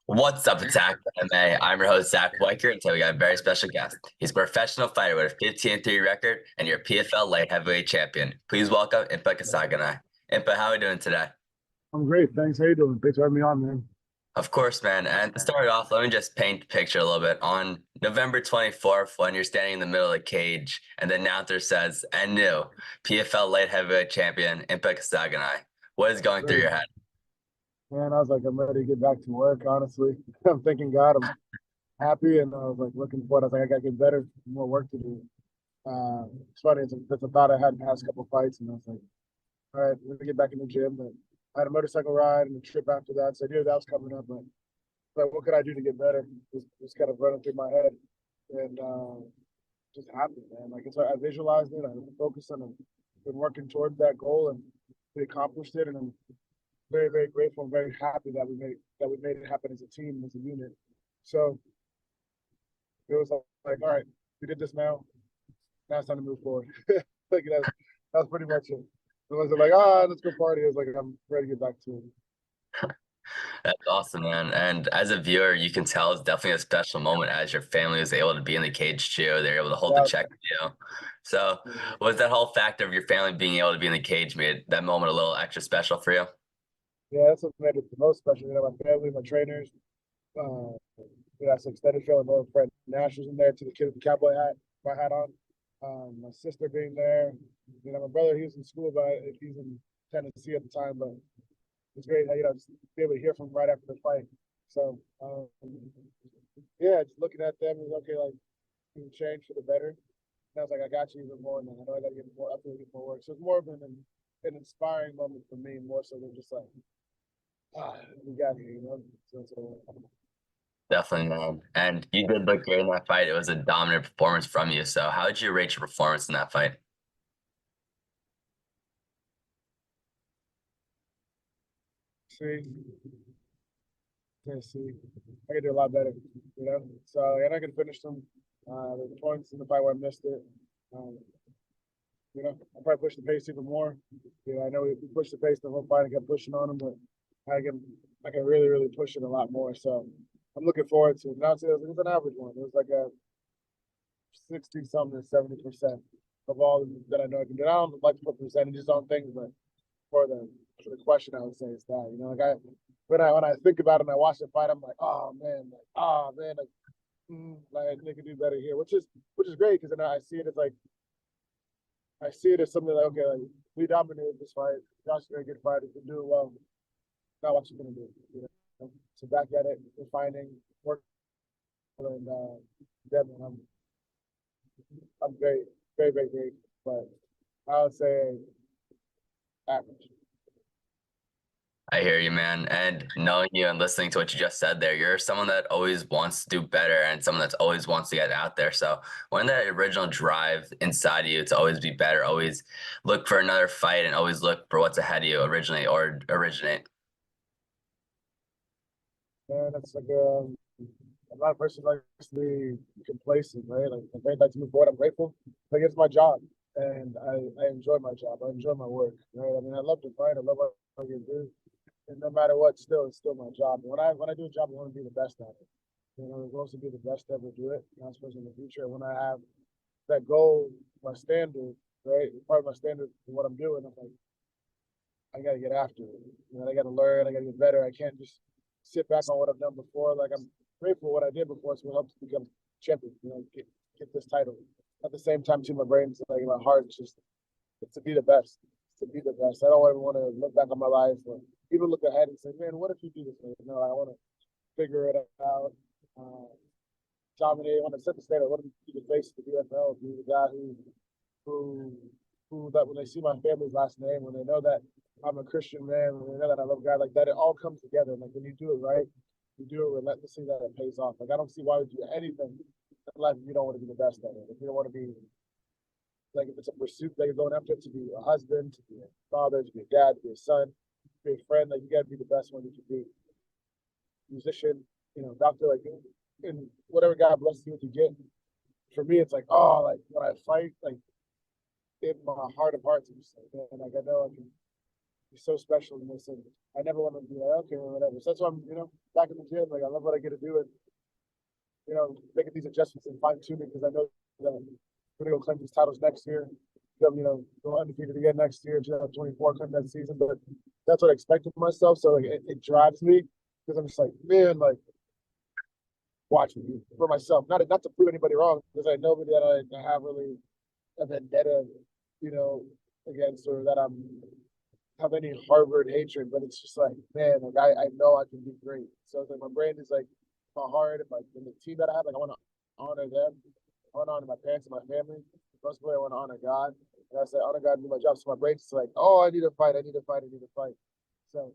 What's up, Attack MMA? I'm your host, Zach Weicker, and today we got a very special guest. He's a professional fighter with a 15-3 record and your PFL Light Heavyweight champion. Please welcome Impa Kasanganay. Impa, how are we doing today? I'm great. Thanks. How you doing? Thanks for having me on, man. Of course, man. And to start off, let me just paint the picture a little bit. On November 24th, when you're standing in the middle of the cage and the announcer says, and new PFL Light Heavyweight champion, Impa Kasanganay. What is going through Great. your head? Man, I was like, I'm ready to get back to work, honestly. I'm thanking God. I'm happy, and I was like looking forward. I was like, I got to get better, more work to do. It's funny. It's a thought I had in the past couple fights, and I was like, all right, let me get back in the gym. But I had a motorcycle ride and a trip after that, so I knew that was coming up. But what could I do to get better? Just kind of running through my head, and just happy, man. Like it's I visualized it. I focused on it. Been working towards that goal, and we accomplished it. And I'm very, very grateful and very happy that we made it happen as a team, as a unit. So it was like, all right, we did this now. Now it's time to move forward. Like that's pretty much it. It wasn't like, let's go party. It was like, I'm ready to get back to it. That's awesome, man. And as a viewer, you can tell it's definitely a special moment as your family was able to be in the cage too. They're able to hold the Yeah, check for you. So was that whole factor of your family being able to be in the cage made that moment a little extra special for you? yeah, that's what made it the most special. My family, my trainers, uh, that's extended family. My friend Nash was in there to the kid with the cowboy hat, my hat on. My sister being there. My brother, he was in school, but he's in Tennessee at the time. But it's great, just be able to hear from him right after the fight. So, yeah, just looking at them, is okay, like, you can change for the better. And I was like, I got you even more now. I know I got to get more, I have to get more work. So it's more of an inspiring moment for me, more so than just like, we got here. So Definitely, man. And you did look great in that fight. It was a dominant performance from you. So how did you rate your performance in that fight? see, see, I can do a lot better. So, and I can finish them. The points in the fight where I missed it. Um, I'll probably push the pace even more. I know we pushed the pace the whole fight and kept pushing on them, but I can I can really, really push it a lot more. So I'm looking forward to it. Now it was an average one. It was like a 60 something to 70% of all that I know I can do. I don't like to put percentages on things, but for the question, I would say it's that. Like when I think about it and I watch the fight, I'm like, like they could do better here, which is great because then I see it as like I see it as something like, okay, like we dominated this fight. Josh is a very good fighter, can do it well. Now what you gonna do? So back at it, refining, work, and Devin, I'm very, very, very great, but I would say average. I hear you, man. And knowing you and listening to what you just said there, you're someone that always wants to do better and someone that's always wants to get out there. So when that original drive inside of you to always be better, always look for another fight and always look for what's ahead of you originate. And that's like a lot of persons like to be complacent, right? Like I'm very like to move forward. I'm grateful. Like it's my job, and I enjoy my job. I enjoy my work, right? I mean, I love to fight. I love what I can do, and no matter what, it's still my job. And when I do a job, I want to be the best at it. I want to be the best to ever do it. Not especially in the future. When I have that goal, my standard, right? Part of my standard for what I'm doing, I'm like, I got to get after it. I got to learn. I got to get better. I can't just sit back on what I've done before. Like I'm grateful for what I did before, so it helps to become champion. Get this title. At the same time, too, my brain's like my heart is just it's to be the best. It's to be the best. I don't ever want to look back on my life or even look ahead and say, man, what if you do this? No, I want to figure it out. Uh, Dominate. I want to set the standard. I want to be the face of the PFL. Be the guy who who that when they see my family's last name, when they know that I'm a Christian man, when they know that I love God, like that, it all comes together. Like when you do it right, you do it relentlessly, that it pays off. Like I don't see why we do anything in life if you don't want to be the best at it. If you don't want to be like if it's a pursuit that you're going after, to be a husband, to be a father, to be a dad, to be a son, to be a friend, like you got to be the best one you can be. Musician, doctor, like in whatever God blesses you with, you get. For me, it's like, like when I fight, like in my heart of hearts, I'm just like, man, like I know I can he's so special in this, and I never want to be like, okay, or whatever. So that's why I'm, back in the gym. Like, I love what I get to do, and making these adjustments and fine tuning, because I know that I'm gonna go claim these titles next year. Go undefeated again next year, 2024 come that season. But that's what I expect of myself. So like, it drives me, because I'm just like, man, like, watch me for myself. Not to prove anybody wrong, because I know that I have really a vendetta, you know, against, or that I'm have any Harvard hatred, but it's just like, man, like I know I can be great. So it's like my brain is like my heart and the team that I have, like I want to honor them. I want to honor my parents and my family. Mostly I want to honor God. And I say, honor God and do my job. So my brain's just like, oh, I need to fight, I need to fight, I need to fight. So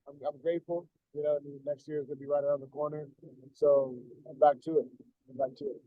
I'm grateful. Next year is gonna be right around the corner. So I'm back to it. I'm back to it.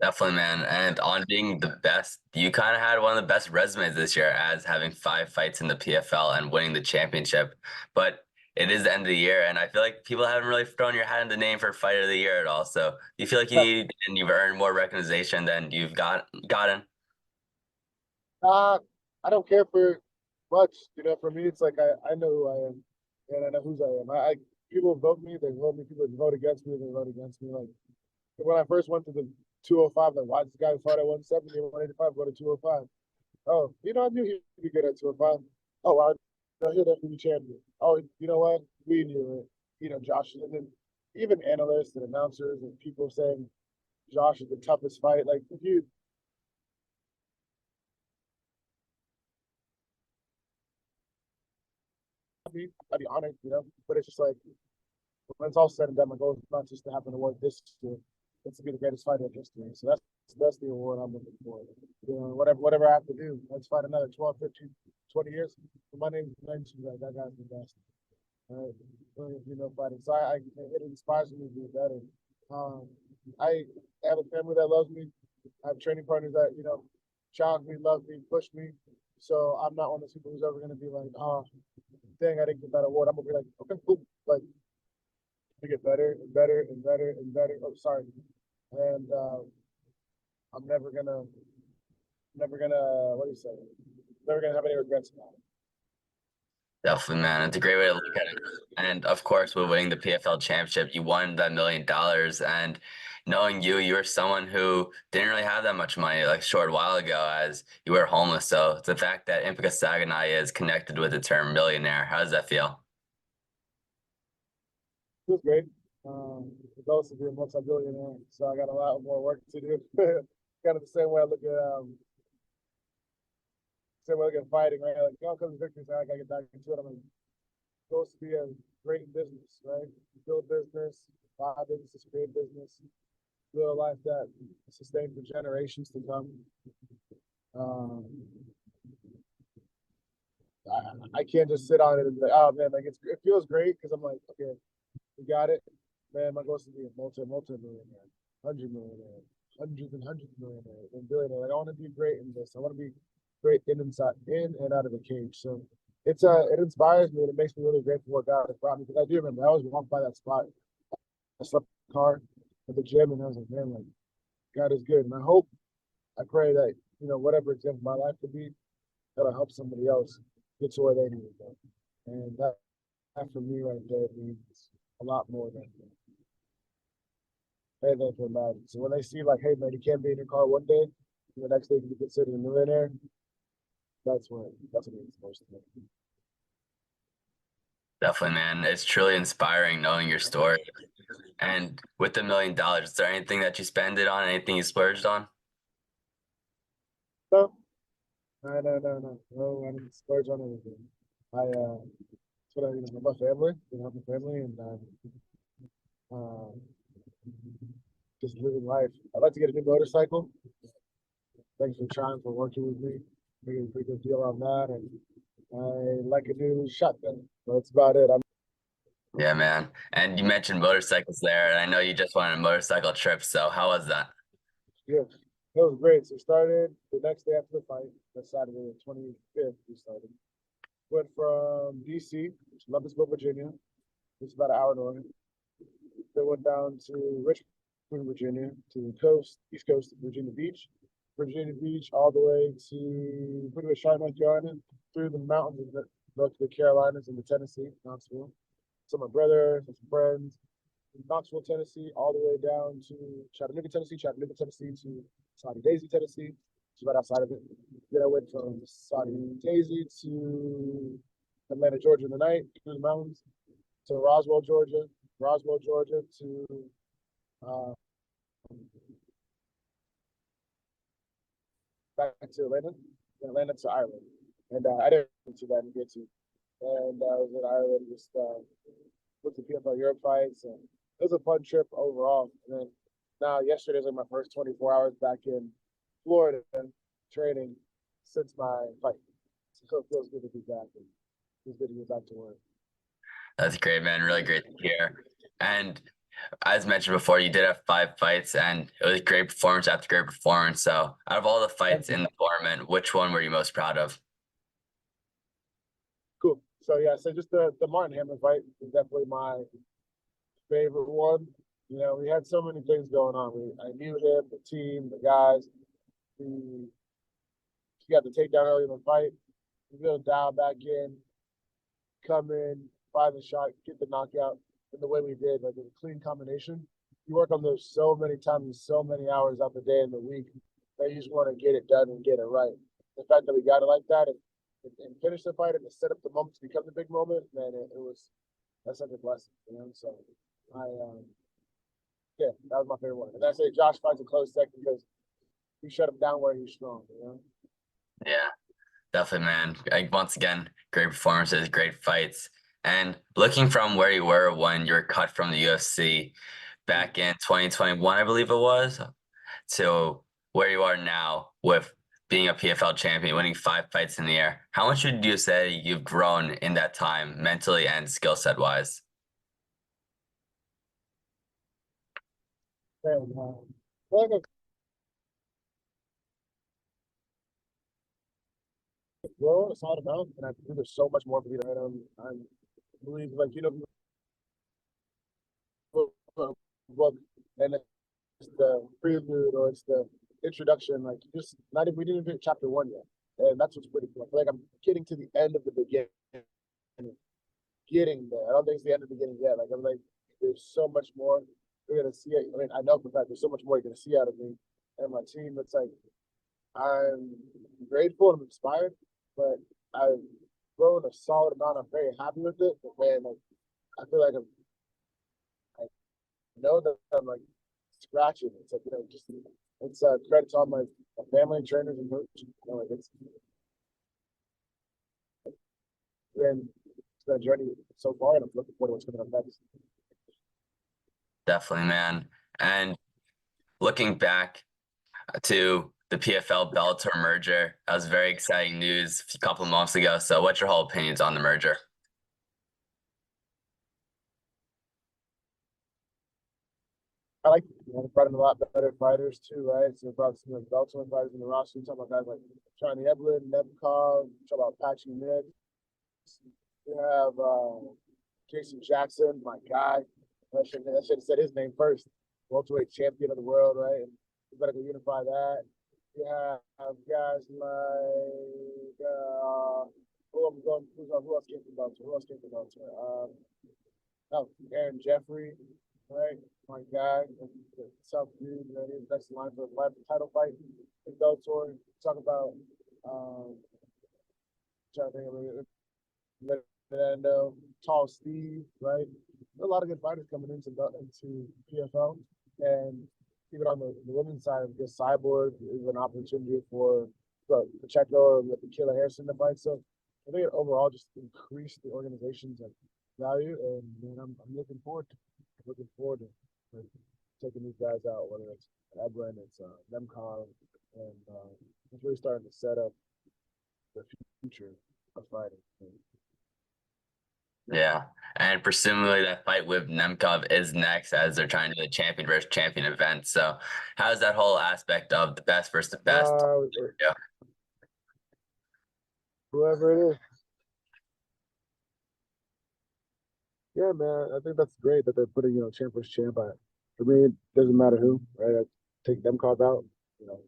Definitely, man. And on being the best, you kind of had one of the best resumes this year as having 5 fights in the PFL and winning the championship. But it is the end of the year, and I feel like people haven't really thrown your hat in the name for Fight of the Year at all. So you feel like you need and you've earned more recognition than you've gotten. I don't care for much. For me, it's like I know who I am, and I know whose I am. People vote me, they vote me. People vote against me, they vote against me. Like when I first went to the 205, like why this guy fought at 170 and 185 go to 205? Oh, I knew he'd be good at 205. Oh, I hear that he'd be champion. Oh, you know what? We knew it. Josh, and then even analysts and announcers and people saying Josh is the toughest fight. Like if you I'd be honored, But it's just like when it's all said and done, my goal is not just to have an award this year, it's to be the greatest fighter in history. So that's the award I'm looking for. Whatever I have to do, let's fight another 12, 15, 20 years. My name's mentioned, like that guy's the best. Right? Fighting. So it inspires me to be better. I have a family that loves me. I have training partners that, challenge me, love me, push me. So I'm not one of those people who's ever going to be like, oh, dang, I didn't get that award. I'm going to be like, okay, cool. Like, to get better and better and better and better. Oh, sorry. And I'm never gonna, what do you say? Never gonna have any regrets about it. Definitely, man. It's a great way to look at it. And of course, with winning the PFL championship, you won that $1 million. And knowing you, you were someone who didn't really have that much money like a short while ago as you were homeless. So the fact that Impa Kasanganay is connected with the term millionaire, how does that feel? It was great. The goal is to be a multi-billionaire, so I got a lot more work to do. Kind of the same way I look at fighting, right? Like, comes victory, so I gotta get back into it. I'm like, supposed to be a great in business, right? Build business, buy business, create business, build a life that sustains for generations to come. Um, I can't just sit on it and be like, oh man, like it feels great because I'm like, okay, we got it. Man, my goal is to be a multi-millionaire, 100 millionaire, hundreds and hundreds of millionaire, and billionaire. Like I want to be great in this. I want to be great in and out of the cage. So it inspires me and it makes me really grateful what God has brought me. Because I do remember I always walked by that spot. I slept in the car at the gym and I was like, man, like God is good. And I pray that, whatever example my life could be, that'll help somebody else get to where they need to go. And that for me right there means a lot more than anything can imagine. So when they see like, hey man, you can't be in your car one day, and the next day you can be considered a millionaire, that's what it means most to me. Definitely, man. It's truly inspiring knowing your story. And with the $1 million, is there anything that you spend it on? Anything you splurged on? No, no, I didn't splurge on anything. That's what I my family, help my family, and uh, just living life. I'd like to get a new motorcycle. Thanks for trying for working with me. Making a pretty good deal on that, and I like a new shotgun. So that's about it. Yeah, man. And you mentioned motorcycles there, and I know you just went on a motorcycle trip. So how was that? Yeah, it was great. So started the next day after the fight, that Saturday, the 25th, we started. Went from DC, which is Columbusville, Virginia. It's about an hour north. Then went down to Richmond, Virginia, to the coast, east coast of Virginia Beach, all the way to pretty much North Carolina, through the mountains North to the Carolinas and to Tennessee, Knoxville. So my brother, some friends, from Knoxville, Tennessee, all the way down to Chattanooga, Tennessee to Saudi Daisy, Tennessee, which is right outside of it. Then I went from Saudi Daisy to Atlanta, Georgia in the night, through the mountains, to Roswell, Georgia to uh, back to Atlanta to Ireland. And I didn't see that and get to. And I was in Ireland, just looked at PFL Europe fights, and it was a fun trip overall. And then now yesterday's like my first 24 hours back in Florida training since my fight. So it feels good to be back, and it's good to get back to work. That's great, man. Really great to hear. And as mentioned before, you did have 5 fights, and it was great performance after great performance. So, out of all the fights in the tournament, which one were you most proud of? Cool. So yeah, so just the Martin Hamlin fight is definitely my favorite one. You know, we had so many things going on. I knew him, the team, the guys. He got the takedown early in the fight. We able to dial back in, come in, find the shot, get the knockout in the way we did, like a clean combination. You work on those so many times, so many hours out the day and the week that you just want to get it done and get it right. The fact that we got it like that and finish the fight and to set up the moment to become the big moment, man, that's such a blessing, you know. So I yeah, that was my favorite one. And I say Josh fights a close second because he shut him down where he's strong, you know. Yeah, definitely, man. Like, once again, great performances, great fights. And looking from where you were when you were cut from the UFC back in 2021, I believe it was, to where you are now with being a PFL champion, winning 5 fights in the year. How much would you say you've grown in that time, mentally and skill set wise? And like a grow a solid amount, and I think there's so much more for me to hit him. I believe, like, you know, book and it's the prelude or it's the introduction. Like, just not even we didn't even hit chapter one yet, and that's what's pretty cool. I feel like I'm getting to the end of the beginning, getting there. I don't think it's the end of the beginning yet. Like, I'm like, there's so much more you're gonna see. I mean, I know for a fact there's so much more you're gonna see out of me and my team. It's like I'm grateful and I'm inspired, but I've grown a solid amount. I'm very happy with it. But man, like I feel like I know that I'm like scratching. It's like, you know, just it's credit to all my family, trainers, and coaches. You know, like it's been it's been a journey so far, and I'm looking forward to what's coming up next. Definitely, man. And looking back to the PFL Bellator merger, that was very exciting news a couple of months ago. So, what's your whole opinions on the merger? I like it. You know, brought in a lot better fighters too, right? So brought some like Bellator fighters in the roster. You talk about guys like Johnny Eblin, Nebkov, talk about Patchy Mid. You have Jason Jackson, my guy. I should have said his name first. Welterweight champion of the world, right? And we better go unify that. You have guys like who else came from Bellator? Who else came from Bellator? Oh, Aaron Jeffrey, right? My guy, the South dude, you know, he's next in line for a title fight in Bellator. Talk about trying to think of Fernando, Tall Steve, right? There are a lot of good fighters coming into PFL, and even on the women's side, I guess Cyborg is an opportunity for Pacheco or Kayla Harrison to fight. So I think it overall just increased the organization's like value, and man, I'm looking forward to like, taking these guys out, whether it's Ebron, it's Nemkov, and it's really starting to set up the future of fighting. Yeah. And presumably that fight with Nemkov is next as they're trying to do the champion versus champion event. So how's that whole aspect of the best versus the best? Yeah. Whoever it is, yeah, man, I think that's great that they're putting champ versus champ. For me, it doesn't matter who, right? I take Nemkov out, you know,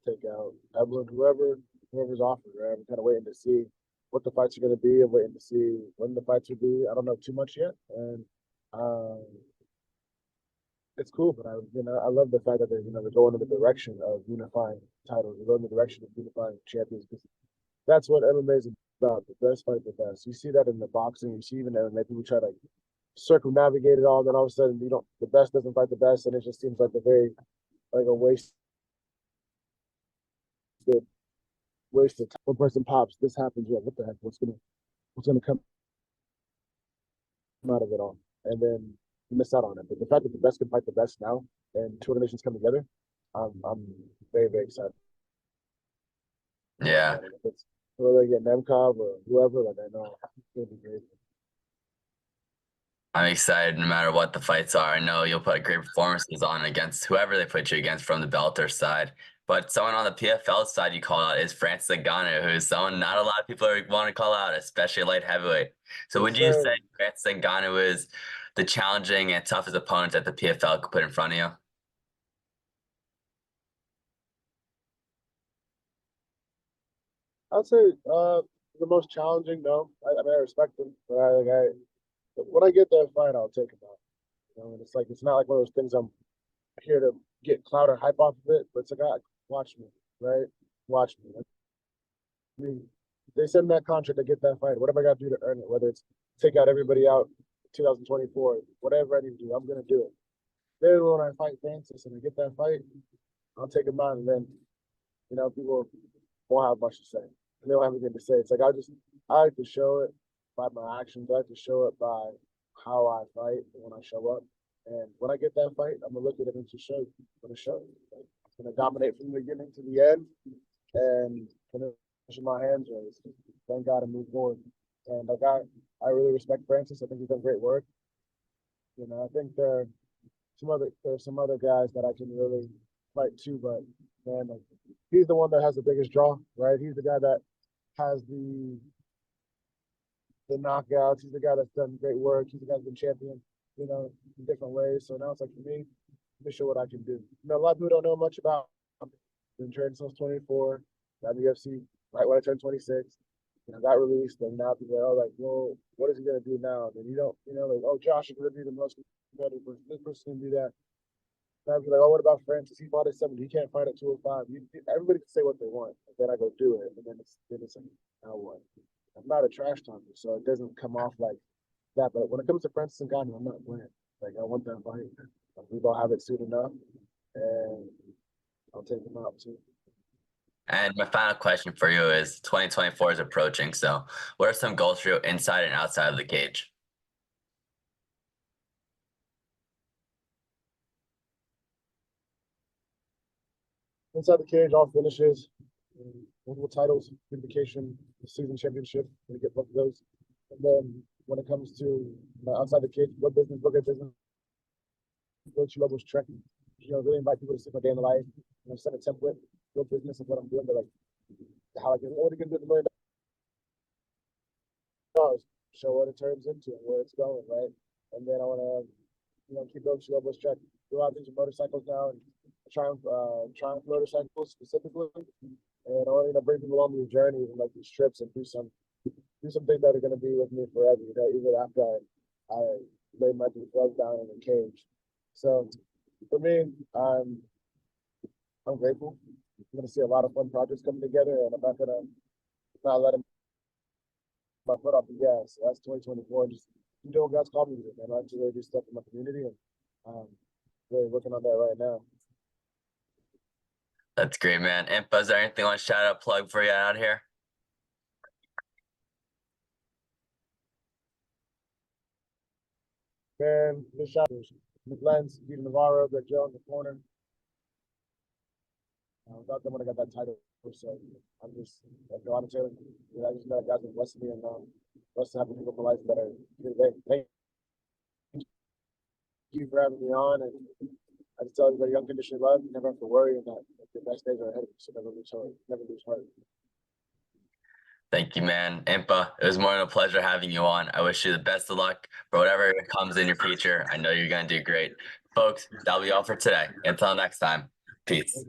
take out Evelyn, whoever's offered, right? I'm kind of waiting to see. what the fights are going to be. I'm waiting to see when the fights will be. I don't know too much yet, and um, it's cool. But I love the fact that they're going in the direction of unifying titles. They're going in the direction of unifying champions because that's what MMA is about. The best fight the best. You see that in the boxing. You see even in MMA, people try to circumnavigate it all. Then all of a sudden, the best doesn't fight the best, and it just seems like a wasted time. One person pops, this happens. Yeah, what the heck? What's gonna come out of it all? And then you miss out on it. But the fact that the best can fight the best now, and two nations come together, I'm very very excited. Yeah. If it's whether they get Nemkov or whoever, like I know it's gonna be great. I'm excited no matter what the fights are. I know you'll put great performances on against whoever they put you against from the Bellator side. But someone on the PFL side you call out is Francis Ngannau, who's someone not a lot of people want to call out, especially light heavyweight. So Yes, would you say sir. Francis Ngannau is the challenging and toughest opponent that the PFL could put in front of you? I'd say the most challenging. No, I respect them, but when I get that fight, I'll take him out. And it's not like one of those things I'm here to get clout or hype off of it, but it's like, watch me, right? Watch me. I mean, they send that contract to get that fight. Whatever I got to do to earn it, whether it's take out everybody out 2024, whatever I need to do, I'm gonna do it. Then when I fight Francis and I get that fight, I'll take him out, and then people won't have much to say. They don't have anything to say. It's like I like to show it by my actions. I like to show it by how I fight when I show up. And when I get that fight, I'm gonna look at it and just show you. I'm gonna show you. Like, I'm gonna dominate from the beginning to the end, and finish with my hands raised. Thank God and move forward. And I really respect Francis. I think he's done great work. I think there's some other guys that I can really fight too, but man, like, he's the one that has the biggest draw, right? He's the guy that has the knockouts. He's the guy that's done great work. He's the guy that's been champion, in different ways. So now it's like for me, let me show what I can do. A lot of people don't know much about. Been training since 24. Got the UFC right when I turned 26. Got released, and now people are like, well, what is he gonna do now? Then you don't, like, oh, Josh is gonna be the most competitive person. This person's gonna do that. And I'd be like, oh, what about Francis? He fought at 70. He can't fight at 205. Everybody can say what they want, and then I go do it, and then it's like, now what? I'm not a trash talker, so it doesn't come off like that. But when it comes to Francis Ngannau, I'm not playing. Like, I want that fight. We all have it soon enough, and I'll take him out too. And my final question for you is 2024 is approaching. So what are some goals for you inside and outside of the cage? Inside the cage, all finishes, multiple titles, unification, season championship. Gonna get both of those. And then when it comes to outside the cage, what business, look at business, what you levels trek. Really invite people to see my day in the life. Set a template, build business of what I'm doing, but like how I can, what are you gonna do with $1 million? Show what it turns into and where it's going, right? And then I want to, keep building levels track. Do a lot of things with motorcycles now, and Triumph motorcycles specifically. And I want to bring people on these journeys and like these trips and do some things that are going to be with me forever. Even after I lay my gloves down in the cage. So for me, I'm grateful. I'm going to see a lot of fun projects coming together, and I'm not going to not let my foot off the gas. So that's 2024. Just doing what God's called me to do, man. I like to really do stuff in my community, and um, really working on that right now. That's great, man. Impa, is there anything you want to shout out, plug for you out here? Man, just shout out McLens, Peter Navarro, Greg Joe in the corner. Without them, when I got that title, so I'm just like a lot of Taylor. I just know that guys been blessing me, and blessed to have the people for life that are here today. Thank you for having me on, and I just tell everybody, unconditional love. You never have to worry, and that the best days are ahead of you. So never lose heart. Thank you, man. Impa, it was more than a pleasure having you on. I wish you the best of luck for whatever comes in your future. I know you're going to do great. Folks, that'll be all for today. Until next time, peace.